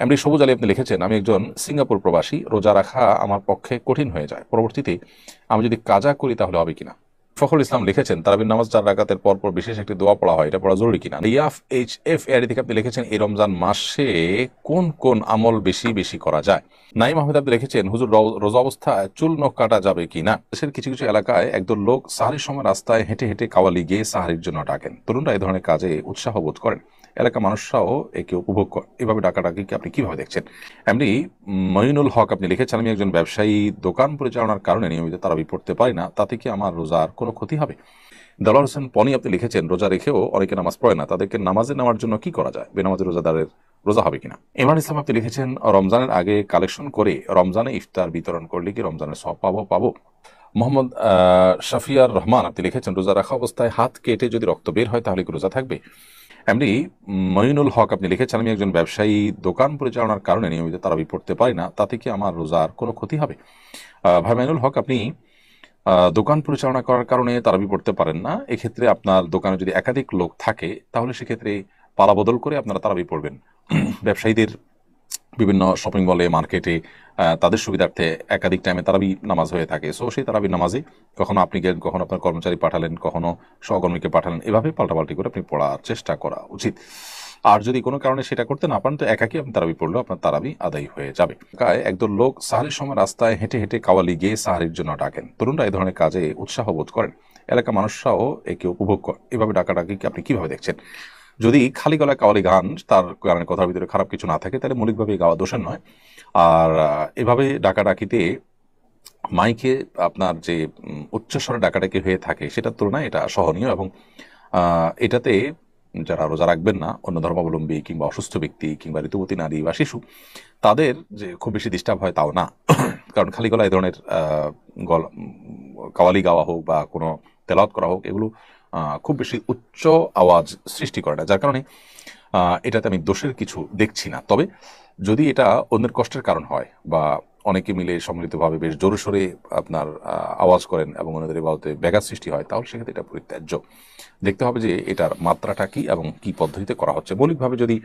MD সবুজ আলী আপনি লিখেছেন, আমি একজন সিঙ্গাপুর প্রবাসী, রোজা রাখা আমার পক্ষে কঠিন হয়ে যায়, পরবর্তীতে আমি যদি কাজা করি তাহলে হবে কিনা। ফখরুল ইসলাম লিখেছেন, তারাবির নামাজ 4 রাকাতের পর পর বিশেষ একটি দোয়া পড়া হয়, এটা পড়া জরুরি কিনা। ইয়াফ এইচ এফ এআইডি থেকে আপনি লিখেছেন, এই রমজান মাসে কোন কোন আমল বেশি বেশি করা যায়। নাইম আহমেদ আপনি লিখেছেন, হুজুর রোজা অবস্থায় চুল নখ কাটা যাবে কিনা। দেশের কিছু কিছু এলাকায় একদল লোক সাহারির সময় রাস্তায় হেঁটে হেঁটে কাওয়ালি গিয়ে সাহারির জন্য ডাকেন। তরুণরা এই ধরনের কাজে উৎসাহ বোধ করেন, এলাকার মানুষরাও একে উপভোগ করে। এভাবে ডাকাডাকিকে আপনি কিভাবে দেখছেন। এমনি মঈনুল হক আপনি লিখেছেন, আমি একজন ব্যবসায়ী, দোকান পরিচালনার কারণে নিয়মিত তারাবি পড়তে পারি না, তাতে কি আমার রোজার কোনো ক্ষতি হবে। দেলোয়ার হোসেন পনি আপনি লিখেছেন, রোজা রেখেও অনেকে নামাজ পড়ে না, তাদেরকে নামাজে নেওয়ার জন্য কি করা যায়, বেনামাজি রোজাদারের রোজা হবে কিনা। ইমরান ইসলাম আপনি লিখেছেন, রমজানের আগে কালেকশন করে রমজানে ইফতার বিতরণ করলে কি রমজানের সব পাবো। মোহাম্মদ শাফিয়ার রহমান আপনি লিখেছেন, রোজা রাখা অবস্থায় হাত কেটে যদি রক্ত বের হয় তাহলে কি রোজা থাকবে। এমনি মঈনুল হক আপনি লিখেছেন, আমি একজন ব্যবসায়ী, দোকান পরিচালনার কারণে নিয়মিত তারাবি পড়তে পারি না, তাতে কি আমার রোজার কোনো ক্ষতি হবে। ভাই মঈনুল হক, আপনি দোকান পরিচালনা করার কারণে তারাবি পড়তে পারেন না, এক্ষেত্রে আপনার দোকানে যদি একাধিক লোক থাকে তাহলে সেক্ষেত্রে পালা বদল করে আপনারা তারাবি পড়বেন। ব্যবসায়ীদের বিভিন্ন শপিং মলে, মার্কেটে তাদের সুবিধার্থে একাধিক টাইমে তারাবি নামাজ হয়ে থাকে। সো সেই তারাবি নামাজে কখনো আপনি গেলেন, কখনো আপনার কর্মচারী পাঠালেন, কখনো সহকর্মীকে পাঠালেন, এভাবে পাল্টাপাল্টি করে আপনি পড়ার চেষ্টা করা উচিত। আর যদি কোনো কারণে সেটা করতে না পারেন তো একাকি আপনি তারাবি পড়লেও আপনার তারাবি আদায় হয়ে যাবে। একদল লোক সাহারির সময় রাস্তায় হেঁটে হেঁটে কাওয়ালি গিয়ে সাহারির জন্য ডাকেন। তরুণরা এই ধরনের কাজে উৎসাহ বোধ করেন, এলাকার মানুষরাও একে উপভোগ করে। এভাবে ডাকাডাকিকে আপনি কিভাবে দেখছেন। যদি খালি গলায় কাওয়ালি গান, তার গানের কথার ভিতরে খারাপ কিছু না থাকে, তাহলে মৌলিকভাবে গাওয়া দোষের নয়। আর এভাবে ডাকাডাকিতে মাইকে আপনার যে উচ্চস্বরে ডাকাডাকি হয়ে থাকে সেটার তুলনায় এটা সহনীয়, এবং এটাতে যারা রোজা রাখবেন না, অন্য ধর্মাবলম্বী কিংবা অসুস্থ ব্যক্তি কিংবা ঋতুবতী নারী বা শিশু, তাদের যে খুব বেশি ডিস্টার্ব হয় তাও না। কারণ খালি গলা এই ধরনের কাওয়ালি গাওয়া হোক বা কোনো তেলাওয়াত করা হোক, এগুলো খুব বেশি উচ্চ আওয়াজ সৃষ্টি করে না, যার কারণে এটাতে আমি দোষের কিছু দেখছি না। তবে যদি এটা অন্যের কষ্টের কারণ হয় বা অনেকে মিলে সম্মিলিতভাবে বেশ জোরে সোরে আপনার আওয়াজ করেন এবং অন্যদের ইবাদতে ব্যাঘাত সৃষ্টি হয়, তাহলে সেক্ষেত্রে এটা পরিত্যাজ্য। দেখতে হবে যে এটার মাত্রাটা কি এবং কি পদ্ধতিতে করা হচ্ছে। মৌলিকভাবে যদি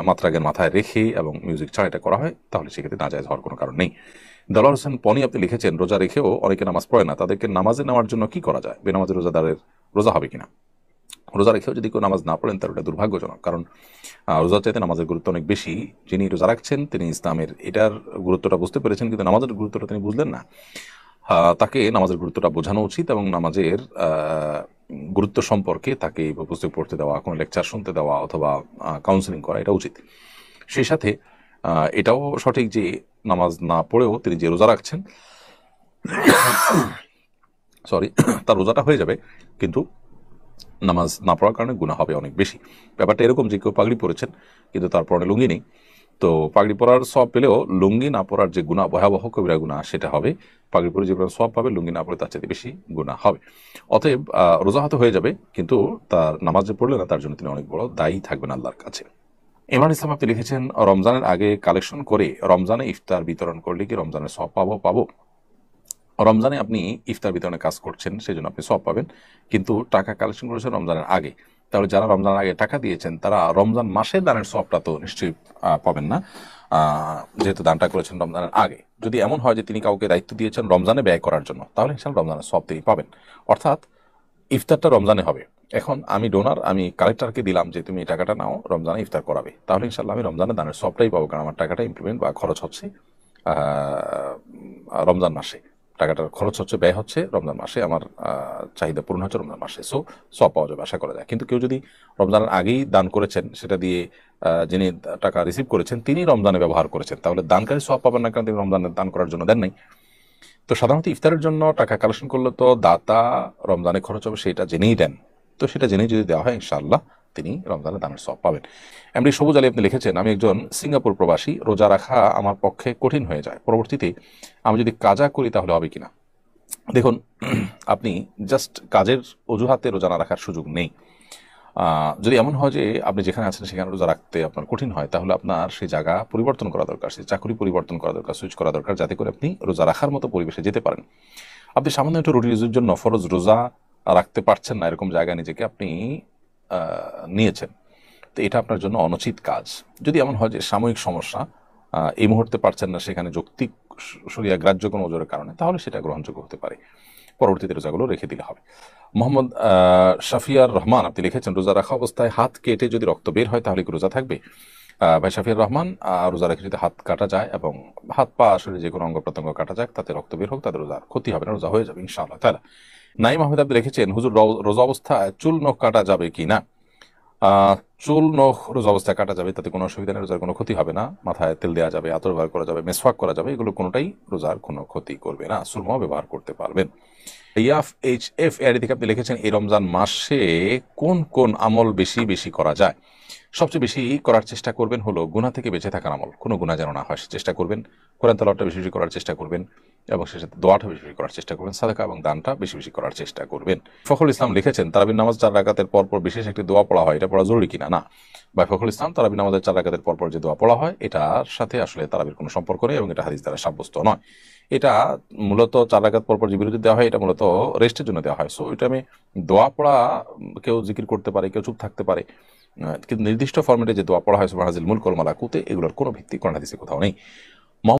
মাত্রাকে মাথায় রেখে এবং মিউজিক ছাড়া এটা করা হয় তাহলে সেক্ষেত্রে নাজায়েজ হওয়ার কোনো কারণ নেই। দেলোয়ার হোসেন পনি আপনি লিখেছেন, রোজা রেখেও অনেকে নামাজ পড়ে না, তাদেরকে নামাজে নেওয়ার জন্য কি করা যায়, বেনামাজি রোজাদারের রোজা হবে কিনা। রোজা রেখেও যদি কেউ নামাজ না পড়েন তাহলে এটা দুর্ভাগ্যজনক, কারণ রোজার চাইতে নামাজের গুরুত্ব অনেক বেশি। যিনি রোজা রাখছেন তিনি ইসলামের এটার গুরুত্বটা বুঝতে পেরেছেন, কিন্তু নামাজের গুরুত্বটা তিনি বুঝলেন না। তাকে নামাজের গুরুত্বটা বোঝানো উচিত এবং নামাজের গুরুত্ব সম্পর্কে তাকে পুস্তক পড়তে দেওয়া, কোনো লেকচার শুনতে দেওয়া অথবা কাউন্সেলিং করা, এটা উচিত। সেই সাথে এটাও সঠিক যে নামাজ না পড়েও তিনি যে রোজা রাখছেন তার রোজাটা হয়ে যাবে, কিন্তু নামাজ না পড়ার কারণে গুনাহ হবে অনেক বেশি। ব্যাপারটা এরকম যে কেউ পাগড়ি পরেছেন কিন্তু তার পরনে লুঙ্গি নেই, তো পাগড়ি পরার সব পেলেও লুঙ্গি না পরার যে গুনাহ, ভয়াবহ কবিরা গুনাহ, সেটা হবে। পাগড়ি পরে যে সব পাবে, লুঙ্গি না পরে তার চাইতে বেশি গুনাহ হবে। অতএব রোজা হয়তো হয়ে যাবে, কিন্তু তার নামাজ যে পড়লে না তার জন্য তিনি অনেক বড় দায়ী থাকবেন আল্লাহর কাছে। ইমরান ইসলাম আপনি লিখেছেন, রমজানের আগে কালেকশন করে রমজানে ইফতার বিতরণ করলে কি রমজানের সব পাবো। রমজানে আপনি ইফতার বিতরণে কাজ করছেন, সেই জন্য আপনি সব পাবেন, কিন্তু টাকা কালেকশন করেছেন রমজানের আগে। তাহলে যারা রমজানের আগে টাকা দিয়েছেন তারা রমজান মাসের দানের সবটা তো নিশ্চয়ই পাবেন না, যেহেতু দানটা করেছেন রমজানের আগে। যদি এমন হয় যে তিনি কাউকে দায়িত্ব দিয়েছেন রমজানে ব্যয় করার জন্য, তাহলে ইনশাল্লাহ রমজানের সব তিনি পাবেন। অর্থাৎ ইফতারটা রমজানে হবে। এখন আমি ডোনার, আমি কালেক্টরকে দিলাম যে তুমি এই টাকাটা নাও, রমজানে ইফতার করাবে, তাহলে ইনশাল্লাহ আমি রমজানের দানের সবটাই পাবো, কারণ আমার টাকাটা ইমপ্লিমেন্ট বা খরচ হচ্ছে রমজান মাসে, টাকাটার খরচ হচ্ছে, ব্যয় হচ্ছে রমজান মাসে, আমার চাহিদা পূরণ হচ্ছে রমজান মাসে, সো সব পাওয়া যাবে, আশা করা যায়। কিন্তু কেউ যদি রমজানের আগেই দান করেছেন, সেটা দিয়ে যিনি টাকা রিসিভ করেছেন তিনি রমজানে ব্যবহার করেছেন, তাহলে দানকারী সব পাবেন না, কারণ তিনি রমজানের দান করার জন্য দেন নাই। তো সাধারণত ইফতারের জন্য টাকা কালেকশন করলে তো দাতা রমজানে খরচ হবে সেটা জেনেই দেন, তো সেটা জেনেই যদি দেওয়া হয় ইনশাআল্লাহ তিনি রমজানের দানের সব পাবেন। এমডি সবুজ আলী আপনি লিখেছেন, আমি একজন সিঙ্গাপুর প্রবাসী, রোজা রাখা আমার পক্ষে কঠিন হয়ে যায়, পরবর্তীতে আমি যদি কাজা করি তাহলে হবে কিনা। দেখুন, আপনি জাস্ট কাজের অজুহাতে রোজা না রাখার সুযোগ নেই। যদি এমন হয় যে আপনি যেখানে আছেন সেখানে রোজা রাখতে আপনার কঠিন হয়, তাহলে আপনার সেই জায়গা পরিবর্তন করা দরকার, সেই চাকরি পরিবর্তন করা দরকার, সুইচ করা দরকার, যাতে করে আপনি রোজা রাখার মতো পরিবেশে যেতে পারেন। আপনি সামান্য একটু রুটি রুজির জন্য ফরজ রোজা রাখতে পারছেন না, এরকম জায়গায় নিজেকে আপনি নিয়েছেন, তো এটা আপনার জন্য অনুচিত কাজ। যদি এমন হয় যে সাময়িক সমস্যা, এই মুহূর্তে পারছেন না, সেখানে যৌক্তিক শরিয়া গ্রাহ্য কোনো ওজোরের কারণে, তাহলে সেটা গ্রহণযোগ্য হতে পারে, পরবর্তীতে রোজাগুলো রেখে দিলে হবে। মোহাম্মদ শাফিয়ার রহমান আপনি লিখেছেন, রোজা রাখা অবস্থায় হাত কেটে যদি রক্ত বের হয় তাহলে কি রোজা থাকবে? ভাই শাফিয়ার রহমান, রোজা রেখে যদি হাত কাটা যায় এবং হাত পা আসলে যে কোনো অঙ্গ প্রত্যঙ্গ কাটা যায়, তাতে রক্ত বের হোক, তাদের রোজার ক্ষতি হবে না, রোজা হয়ে যাবে ইনশাআল্লাহ তাআলা। নাইম আহমেদ আপনি লিখেছেন, হুজুর রোজা অবস্থায় চুল নখ কাটা যাবে কি না? চুল নখ রোজা অবস্থায় কাটা যাবে, তাতে কোনো অসুবিধা নেই, রোজার কোনো ক্ষতি হবে না। মাথায় তেল দেওয়া যাবে, আতর ব্যবহার করা যাবে, মেসওয়াক করা যাবে, এগুলো কোনোটাই রোজার কোনো ক্ষতি করবে না, সুরমাও ব্যবহার করতে পারবেন। ইয়াফ এইচ এফ এর থেকে আপনি লিখেছেন, এই রমজান মাসে কোন কোন আমল বেশি বেশি করা যায়? সবচেয়ে বেশি করার চেষ্টা করবেন হলো গুনাহ থেকে বেঁচে থাকার আমল, কোনো গুনাহ যেন না হয় সে চেষ্টা করবেন। কোরআন তেলাওয়াতটা বেশি বেশি করার চেষ্টা করবেন এবং সে সাথে দোয়াটা বেশি বেশি করার চেষ্টা করবেন, সাদাকা এবং দানটা বেশি বেশি করার চেষ্টা করবেন। ফখরুল ইসলাম লিখেছেন, তারাবির নামাজ 4 রাকাতের পরপর বিশেষ একটি দোয়া পড়া হয়, এটা পড়া জরুরি কিনা? না ভাই ফখরুল ইসলাম, তারাবির নামাজের 4 রাকাতের পরপর যে দোয়া পড়া হয় এটার সাথে আসলে তারাবির কোনো সম্পর্ক নেই এবং এটা হাদিস দ্বারা সাব্যস্ত নয়। এটা মূলত 4 রাকাত পরপর যে বিরতি দেওয়া হয় এটা মূলত রেস্টের জন্য দেওয়া হয়। সো এটা আমি দোয়া পড়া, কেউ জিকির করতে পারে, কেউ চুপ থাকতে পারে, কিন্তু নির্দিষ্ট ফরম্যাটে যে দোয়া পড়া হয় সুবহানাল মুলক ওয়াল মালাকুতে, এগুলোর কোনো ভিত্তি কোরআন হাদিসে কোথাও নেই।